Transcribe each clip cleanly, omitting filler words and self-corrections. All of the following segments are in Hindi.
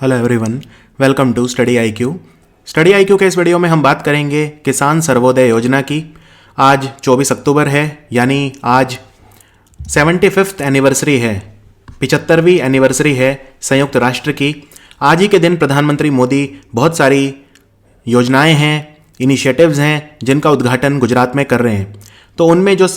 Hello everyone, welcome to study IQ. Study IQ के इस वीडियो में हम बात करेंगे किसान सर्वोदय योजना की। आज 24 अक्टूबर है, यानी आज 75th एनिवर्सरी है, 75वीं एनिवर्सरी है संयुक्त राष्ट्र की। आज ही के दिन प्रधानमंत्री मोदी बहुत सारी योजनाएं हैं, इनिशिएटिव्स हैं जिनका उद्घाटन गुजरात में कर रहे हैं। तो उनमें जो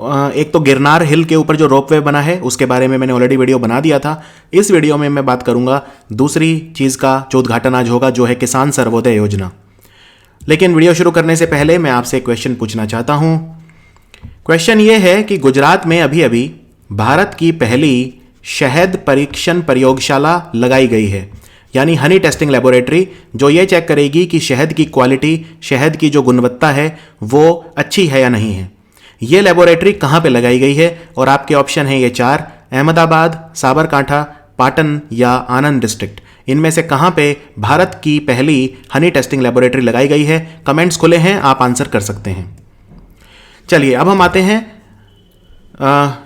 एक तो गिरनार हिल के ऊपर जो रोपवे बना है उसके बारे में मैंने ऑलरेडी वीडियो बना दिया था। इस वीडियो में मैं बात करूंगा दूसरी चीज़ का जो उद्घाटन आज होगा, जो है किसान सर्वोदय योजना। लेकिन वीडियो शुरू करने से पहले मैं आपसे एक क्वेश्चन पूछना चाहता हूं। क्वेश्चन ये है कि गुजरात में अभी अभी भारत की पहली शहद परीक्षण प्रयोगशाला लगाई गई है, यानी हनी टेस्टिंग लेबोरेटरी, जो ये चेक करेगी कि शहद की क्वालिटी, शहद की जो गुणवत्ता है वो अच्छी है या नहीं है। ये लेबोरेटरी कहाँ पे लगाई गई है? और आपके ऑप्शन है ये 4: अहमदाबाद, साबरकांठा, पाटन या आनंद डिस्ट्रिक्ट। इनमें से कहाँ पे भारत की पहली हनी टेस्टिंग लेबोरेटरी लगाई गई है? कमेंट्स खुले हैं, आप आंसर कर सकते हैं। चलिए अब हम आते हैं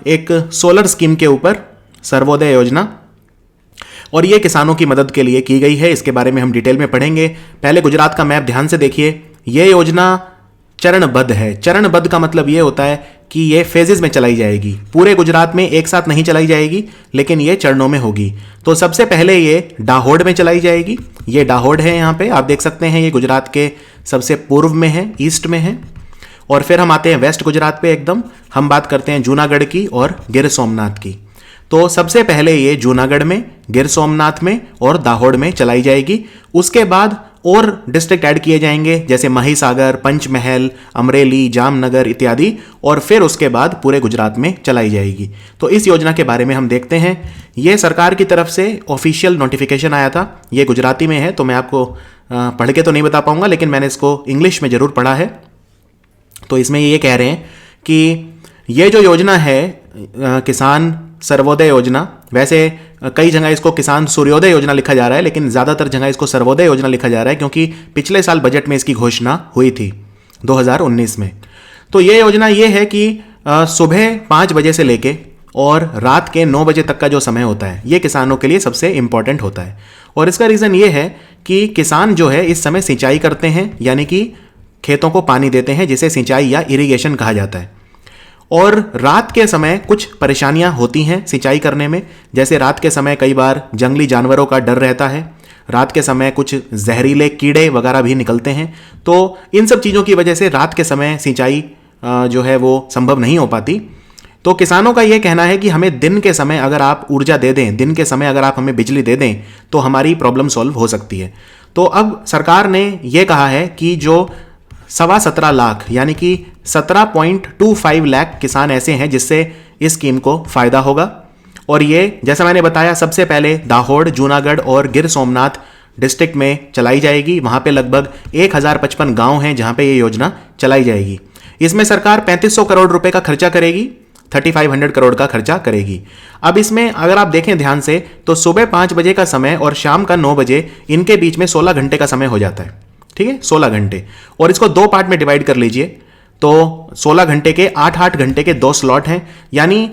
एक सोलर स्कीम के ऊपर, सर्वोदय योजना, और ये किसानों की मदद के लिए की गई है। इसके बारे में हम डिटेल में पढ़ेंगे। पहले गुजरात का मैप ध्यान से देखिए। ये योजना चरणबद्ध है। चरणबद्ध का मतलब ये होता है कि ये फेजेस में चलाई जाएगी, पूरे गुजरात में एक साथ नहीं चलाई जाएगी, लेकिन ये चरणों में होगी। तो सबसे पहले ये डाहोड में चलाई जाएगी। ये डाहोड है, यहाँ पे आप देख सकते हैं, ये गुजरात के सबसे पूर्व में है, ईस्ट में है। और फिर हम आते हैं वेस्ट गुजरात पे एकदम, हम बात करते हैं जूनागढ़ की और गिर सोमनाथ की। तो सबसे पहले ये जूनागढ़ में, गिर सोमनाथ में और दाहोद में चलाई जाएगी। उसके बाद और डिस्ट्रिक्ट ऐड किए जाएंगे, जैसे महिसागर, पंचमहल, अमरेली, जामनगर इत्यादि, और फिर उसके बाद पूरे गुजरात में चलाई जाएगी। तो इस योजना के बारे में हम देखते हैं। ये सरकार की तरफ से ऑफिशियल नोटिफिकेशन आया था। ये गुजराती में है तो मैं आपको पढ़ के तो नहीं बता पाऊंगा, लेकिन मैंने इसको इंग्लिश में ज़रूर पढ़ा है। तो इसमें ये कह रहे हैं कि ये जो योजना है किसान सर्वोदय योजना, वैसे कई जगह इसको किसान सूर्योदय योजना लिखा जा रहा है, लेकिन ज़्यादातर जगह इसको सर्वोदय योजना लिखा जा रहा है, क्योंकि पिछले साल बजट में इसकी घोषणा हुई थी 2019 में। तो ये योजना ये है कि सुबह 5 बजे से लेके और रात के 9 बजे तक का जो समय होता है, ये किसानों के लिए सबसे इंपॉर्टेंट होता है। और इसका रीज़न ये है कि किसान जो है इस समय सिंचाई करते हैं, यानी कि खेतों को पानी देते हैं, जिसे सिंचाई या इरिगेशन कहा जाता है। और रात के समय कुछ परेशानियां होती हैं सिंचाई करने में, जैसे रात के समय कई बार जंगली जानवरों का डर रहता है, रात के समय कुछ जहरीले कीड़े वगैरह भी निकलते हैं। तो इन सब चीज़ों की वजह से रात के समय सिंचाई जो है वो संभव नहीं हो पाती। तो किसानों का ये कहना है कि हमें दिन के समय अगर आप ऊर्जा दे दें, दिन के समय अगर आप हमें बिजली दे दें, तो हमारी प्रॉब्लम सॉल्व हो सकती है। तो अब सरकार ने ये कहा है कि जो 17.25 लाख यानी कि 17.25 लाख किसान ऐसे हैं जिससे इस स्कीम को फायदा होगा। और ये जैसा मैंने बताया, सबसे पहले दाहोद, जूनागढ़ और गिर सोमनाथ डिस्ट्रिक्ट में चलाई जाएगी। वहाँ पे लगभग 1055 गांव हैं जहाँ पे ये योजना चलाई जाएगी। इसमें सरकार 3500 करोड़ रुपए का खर्चा करेगी, 3500 करोड़ का खर्चा करेगी। अब इसमें अगर आप देखें ध्यान से, तो सुबह 5 बजे का समय और शाम का 9 बजे, इनके बीच में 16 घंटे का समय हो जाता है। ठीक है, 16 घंटे। और इसको 2 पार्ट में डिवाइड कर लीजिए, तो 16 घंटे के 8-8 घंटे के 2 स्लॉट हैं, यानी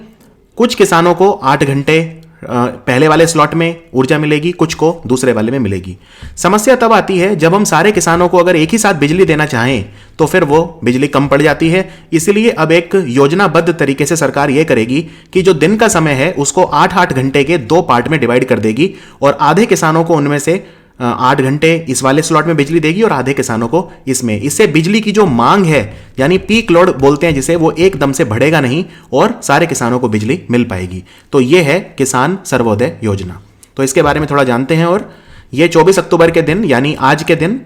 कुछ किसानों को 8 घंटे पहले वाले स्लॉट में ऊर्जा मिलेगी, कुछ को दूसरे वाले में मिलेगी। समस्या तब आती है जब हम सारे किसानों को अगर एक ही साथ बिजली देना चाहें तो फिर वो बिजली कम पड़ जाती है। इसलिए अब एक योजनाबद्ध तरीके से सरकार ये करेगी कि जो दिन का समय है उसको 8-8 घंटे के 2 पार्ट में डिवाइड कर देगी, और आधे किसानों को उनमें से 8 घंटे इस वाले स्लॉट में बिजली देगी और आधे किसानों को इसमें। इससे बिजली की जो मांग है, यानी पीक लोड बोलते हैं जिसे, वो एकदम से बढ़ेगा नहीं और सारे किसानों को बिजली मिल पाएगी। तो ये है किसान सर्वोदय योजना। तो इसके बारे में थोड़ा जानते हैं। और ये 24 अक्टूबर के दिन, यानी आज के दिन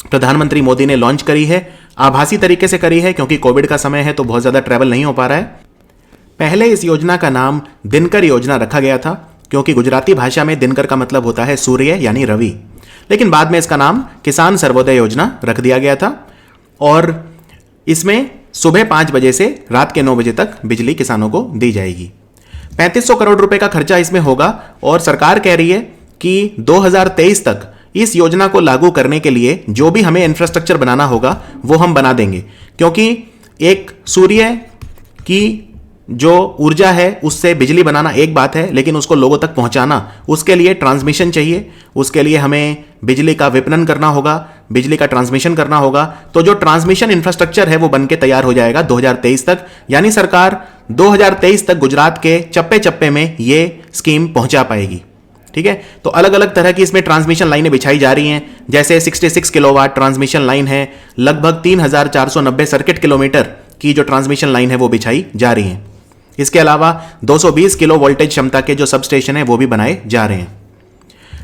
प्रधानमंत्री मोदी ने लॉन्च करी है। आभासी तरीके से करी है क्योंकि कोविड का समय है तो बहुत ज़्यादा ट्रैवल नहीं हो पा रहा है। पहले इस योजना का नाम दिनकर योजना रखा गया था, क्योंकि गुजराती भाषा में दिनकर का मतलब होता है सूर्य यानी रवि। लेकिन बाद में इसका नाम किसान सर्वोदय योजना रख दिया गया था। और इसमें सुबह 5 बजे से रात के 9 बजे तक बिजली किसानों को दी जाएगी। 3500 करोड़ रुपए का खर्चा इसमें होगा। और सरकार कह रही है कि 2023 तक इस योजना को लागू करने के लिए जो भी हमें इंफ्रास्ट्रक्चर बनाना होगा वो हम बना देंगे, क्योंकि एक सूर्य की जो ऊर्जा है उससे बिजली बनाना एक बात है, लेकिन उसको लोगों तक पहुंचाना, उसके लिए ट्रांसमिशन चाहिए, उसके लिए हमें बिजली का विपणन करना होगा, बिजली का ट्रांसमिशन करना होगा। तो जो ट्रांसमिशन इंफ्रास्ट्रक्चर है वो बनके तैयार हो जाएगा 2023 तक, यानी सरकार 2023 तक गुजरात के चप्पे चप्पे में ये स्कीम पहुंचा पाएगी। ठीक है, तो अलग अलग तरह की इसमें ट्रांसमिशन लाइनें बिछाई जा रही हैं। जैसे 66 किलोवाट ट्रांसमिशन लाइन है, लगभग 3490 सर्किट किलोमीटर की जो ट्रांसमिशन लाइन है वो बिछाई जा रही है। इसके अलावा 220 किलो वोल्टेज क्षमता के जो सब स्टेशन है वो भी बनाए जा रहे हैं।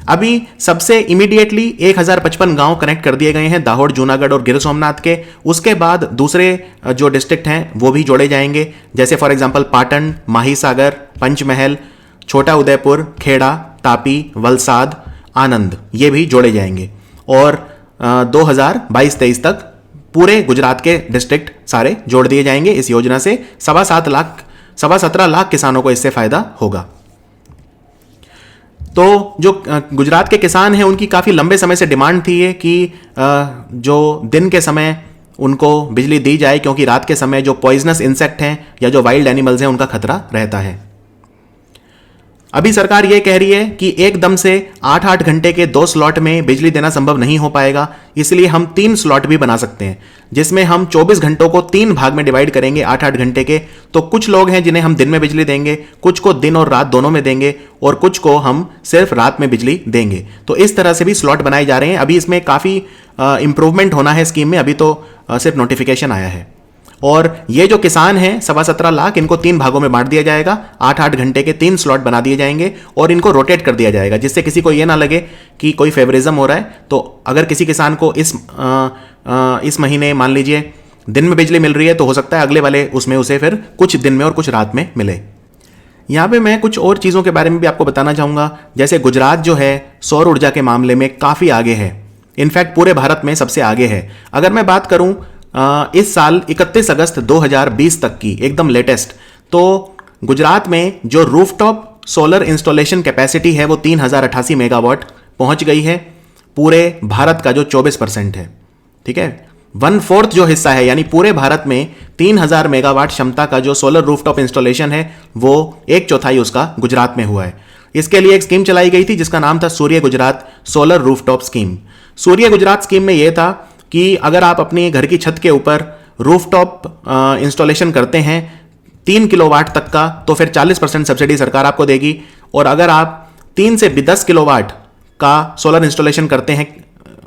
अभी सबसे इमीडिएटली 1055 गांव कनेक्ट कर दिए गए हैं दाहोद, जूनागढ़ और गिर सोमनाथ के। उसके बाद दूसरे जो डिस्ट्रिक्ट हैं वो भी जोड़े जाएंगे, जैसे फॉर एग्जांपल पाटन, माहीसागर, पंचमहल, छोटा उदयपुर, खेड़ा, तापी, वलसाड, आनंद, ये भी जोड़े जाएंगे। और 2022-23 तक पूरे गुजरात के डिस्ट्रिक्ट सारे जोड़ दिए जाएंगे इस योजना से। 17 लाख किसानों को इससे फायदा होगा। तो जो गुजरात के किसान हैं उनकी काफ़ी लंबे समय से डिमांड थी ये कि जो दिन के समय उनको बिजली दी जाए, क्योंकि रात के समय जो पॉइजनस इंसेक्ट हैं या जो वाइल्ड एनिमल्स हैं उनका खतरा रहता है। अभी सरकार ये कह रही है कि एकदम से 8-8 घंटे के 2 स्लॉट में बिजली देना संभव नहीं हो पाएगा, इसलिए हम 3 स्लॉट भी बना सकते हैं, जिसमें हम 24 घंटों को 3 भाग में डिवाइड करेंगे 8-8 घंटे के। तो कुछ लोग हैं जिन्हें हम दिन में बिजली देंगे, कुछ को दिन और रात दोनों में देंगे, और कुछ को हम सिर्फ रात में बिजली देंगे। तो इस तरह से भी स्लॉट बनाए जा रहे हैं। अभी इसमें काफ़ी इंप्रूवमेंट होना है स्कीम में, अभी तो सिर्फ नोटिफिकेशन आया है। और ये जो किसान हैं 17.25 लाख, इनको 3 भागों में बांट दिया जाएगा, 8-8 घंटे के 3 स्लॉट बना दिए जाएंगे और इनको रोटेट कर दिया जाएगा, जिससे किसी को ये ना लगे कि कोई फेवरिज्म हो रहा है। तो अगर किसी किसान को इस महीने मान लीजिए दिन में बिजली मिल रही है, तो हो सकता है अगले वाले उसमें उसे फिर कुछ दिन में और कुछ रात में मिले। यहाँ पे मैं कुछ और चीज़ों के बारे में भी आपको बताना चाहूँगा। जैसे गुजरात जो है सौर ऊर्जा के मामले में काफ़ी आगे है, इनफैक्ट पूरे भारत में सबसे आगे है। अगर मैं बात करूँ इस साल 31 अगस्त 2020 तक की एकदम लेटेस्ट, तो गुजरात में जो रूफटॉप सोलर इंस्टॉलेशन कैपेसिटी है वो 3088 मेगावाट पहुंच गई है, पूरे भारत का जो 24% है। ठीक है, 1/4 जो हिस्सा है, यानी पूरे भारत में 3000 मेगावाट क्षमता का जो सोलर रूफटॉप इंस्टॉलेशन है वो 1/4 उसका गुजरात में हुआ है। इसके लिए एक स्कीम चलाई गई थी जिसका नाम था सूर्य गुजरात सोलर रूफटॉप स्कीम। सूर्य गुजरात स्कीम में यह था कि अगर आप अपने घर की छत के ऊपर रूफटॉप इंस्टॉलेशन करते हैं 3 किलोवाट तक का, तो फिर 40% सब्सिडी सरकार आपको देगी। और अगर आप 3 से 10 किलोवाट का सोलर इंस्टॉलेशन करते हैं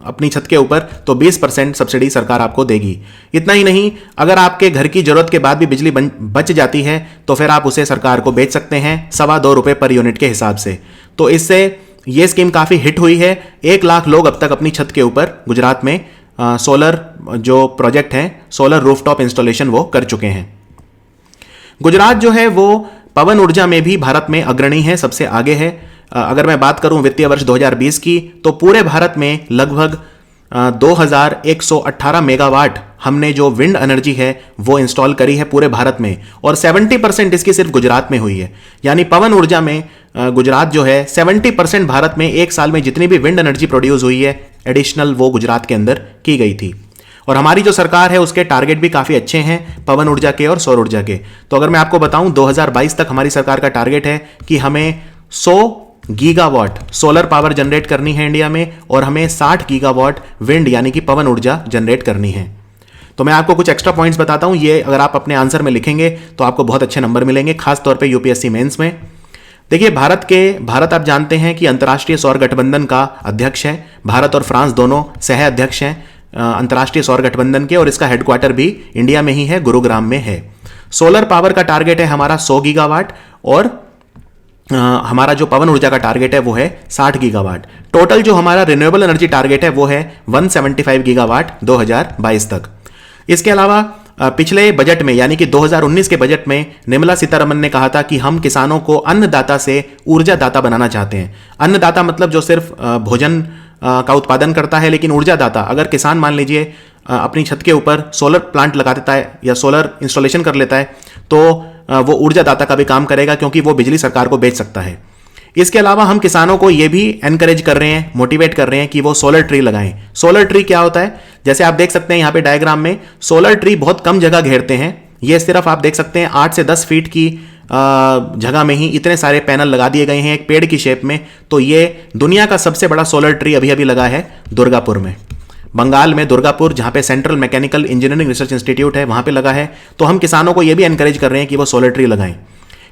अपनी छत के ऊपर, तो 20% सब्सिडी सरकार आपको देगी। इतना ही नहीं, अगर आपके घर की जरूरत के बाद भी बिजली बच जाती है तो फिर आप उसे सरकार को बेच सकते हैं ₹2.25 पर यूनिट के हिसाब से। तो इससे ये स्कीम काफ़ी हिट हुई है। 1 लाख लोग अब तक अपनी छत के ऊपर गुजरात में सोलर जो प्रोजेक्ट हैं, सोलर रूफटॉप इंस्टॉलेशन वो कर चुके हैं। गुजरात जो है वो पवन ऊर्जा में भी भारत में अग्रणी है, सबसे आगे है। अगर मैं बात करूं वित्तीय वर्ष 2020 की, तो पूरे भारत में लगभग 2118 मेगावाट हमने जो विंड एनर्जी है वो इंस्टॉल करी है पूरे भारत में, और 70% इसकी सिर्फ गुजरात में हुई है। यानी पवन ऊर्जा में गुजरात जो है 70% भारत में एक साल में जितनी भी विंड एनर्जी प्रोड्यूस हुई है एडिशनल, वो गुजरात के अंदर की गई थी। और हमारी जो सरकार है उसके टारगेट भी काफ़ी अच्छे हैं पवन ऊर्जा के और सौर ऊर्जा के। तो अगर मैं आपको बताऊं 2022 तक हमारी सरकार का टारगेट है कि हमें 100 गीगावाट सोलर पावर जनरेट करनी है इंडिया में, और हमें 60 गीगावाट विंड यानी कि पवन ऊर्जा जनरेट करनी है। तो मैं आपको कुछ एक्स्ट्रा पॉइंट्स बताता हूं, ये अगर आप अपने आंसर में लिखेंगे तो आपको बहुत अच्छे नंबर मिलेंगे, खासतौर पर यूपीएससी मेंस में। देखिए, भारत आप जानते हैं कि अंतर्राष्ट्रीय सौर गठबंधन का अध्यक्ष है। भारत और फ्रांस दोनों सह अध्यक्ष हैं अंतर्राष्ट्रीय सौर गठबंधन के, और इसका हेडक्वार्टर भी इंडिया में ही है, गुरुग्राम में है। सोलर पावर का टारगेट है हमारा 100 गीगावाट, और हमारा जो पवन ऊर्जा का टारगेट है वो है 60 गीगावाट। टोटल जो हमारा रिन्यूएबल एनर्जी टारगेट है वो है 175 गीगावाट 2022 तक। इसके अलावा पिछले बजट में यानी कि 2019 के बजट में निर्मला सीतारमन ने कहा था कि हम किसानों को अन्नदाता से ऊर्जा दाता बनाना चाहते हैं। अन्नदाता मतलब जो सिर्फ भोजन का उत्पादन करता है, लेकिन ऊर्जा दाता, अगर किसान मान लीजिए अपनी छत के ऊपर सोलर प्लांट लगा देता है या सोलर इंस्टॉलेशन कर लेता है, तो वो ऊर्जा दाता का भी काम करेगा, क्योंकि वो बिजली सरकार को बेच सकता है। इसके अलावा हम किसानों को ये भी एनकरेज कर रहे हैं, मोटिवेट कर रहे हैं कि वो सोलर ट्री लगाएं। सोलर ट्री क्या होता है, जैसे आप देख सकते हैं यहाँ पे डायग्राम में, सोलर ट्री बहुत कम जगह घेरते हैं, ये सिर्फ आप देख सकते हैं 8 से 10 फीट की जगह में ही इतने सारे पैनल लगा दिए गए हैं एक पेड़ की शेप में। तो ये दुनिया का सबसे बड़ा सोलर ट्री अभी अभी लगा है दुर्गापुर में, बंगाल में दुर्गापुर, जहां पे central mechanical engineering research institute है, वहां पे लगा है। तो हम किसानों को यह भी एनकरेज कर रहे हैं कि वो सोलर ट्री लगाएं।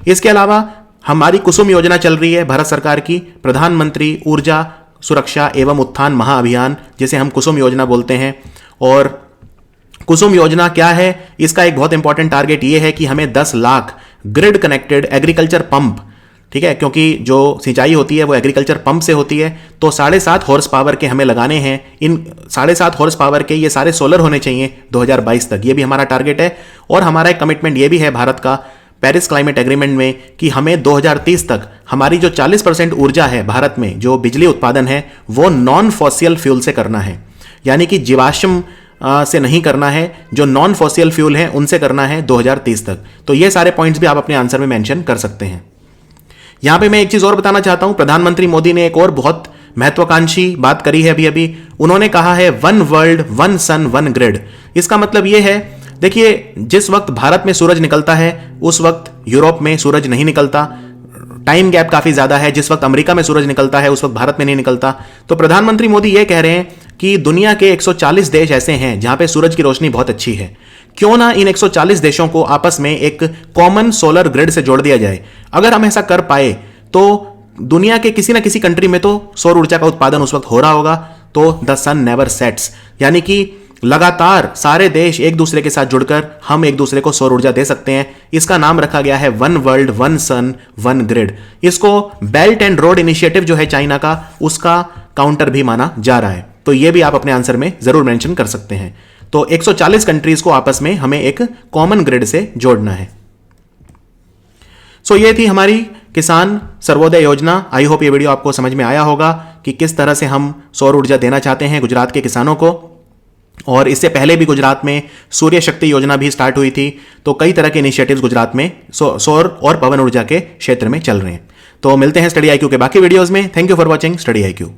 इसके अलावा हमारी कुसुम योजना चल रही है भारत सरकार की, प्रधानमंत्री ऊर्जा सुरक्षा एवं उत्थान महाअभियान, जिसे हम कुसुम योजना बोलते हैं। और कुसुम योजना क्या है, इसका एक बहुत इंपॉर्टेंट टारगेट ये है कि हमें 10 lakh grid connected agriculture pump, ठीक है, क्योंकि जो सिंचाई होती है वो एग्रीकल्चर पंप से होती है, तो 7.5 हॉर्स पावर के हमें लगाने हैं। इन 7.5 हॉर्स पावर के ये सारे सोलर होने चाहिए 2022 तक, ये भी हमारा टारगेट है। और हमारा एक कमिटमेंट ये भी है भारत का पेरिस क्लाइमेट एग्रीमेंट में कि हमें 2030 तक हमारी जो 40% ऊर्जा है भारत में, जो बिजली उत्पादन है, वो नॉन फॉसियल फ्यूल से करना है, यानी कि जीवाश्म से नहीं करना है, जो नॉन फॉसियल फ्यूल है उनसे करना है 2030 तक। तो ये सारे पॉइंट्स भी आप अपने आंसर में मेंशन कर सकते हैं। यहां पे मैं एक चीज और बताना चाहता हूं, प्रधानमंत्री मोदी ने एक और बहुत महत्वाकांक्षी बात करी है अभी अभी। उन्होंने कहा है 1 वर्ल्ड 1 सन 1 ग्रिड। इसका मतलब यह है, देखिए, जिस वक्त भारत में सूरज निकलता है उस वक्त यूरोप में सूरज नहीं निकलता, टाइम गैप काफी ज्यादा है। जिस वक्त अमेरिका में सूरज निकलता है उस वक्त भारत में नहीं निकलता। तो प्रधानमंत्री मोदी यह कह रहे हैं कि दुनिया के 140 देश ऐसे हैं जहां पे सूरज की रोशनी बहुत अच्छी है, क्यों ना इन 140 देशों को आपस में एक कॉमन सोलर ग्रिड से जोड़ दिया जाए। अगर हम ऐसा कर पाए तो दुनिया के किसी ना किसी कंट्री में तो सौर ऊर्जा का उत्पादन उस वक्त हो रहा होगा। तो द सन नेवर सेट्स, यानी कि लगातार सारे देश एक दूसरे के साथ जुड़कर हम एक दूसरे को सौर ऊर्जा दे सकते हैं। इसका नाम रखा गया है 1 वर्ल्ड 1 सन 1 ग्रिड। इसको बेल्ट एंड रोड इनिशिएटिव जो है चाइना का, उसका काउंटर भी माना जा रहा है। तो यह भी आप अपने आंसर में जरूर मेंशन कर सकते हैं। तो 140 कंट्रीज को आपस में हमें एक कॉमन ग्रिड से जोड़ना है। सो ये थी हमारी किसान सर्वोदय योजना। आई होप ये वीडियो आपको समझ में आया होगा कि किस तरह से हम सौर ऊर्जा देना चाहते हैं गुजरात के किसानों को। और इससे पहले भी गुजरात में सूर्य शक्ति योजना भी स्टार्ट हुई थी। तो कई तरह के इनिशिएटिव्स गुजरात में सौर और पवन ऊर्जा के क्षेत्र में चल रहे हैं। तो मिलते हैं स्टडी आईक्यू के बाकी वीडियोस में। Thank you for watching study IQ.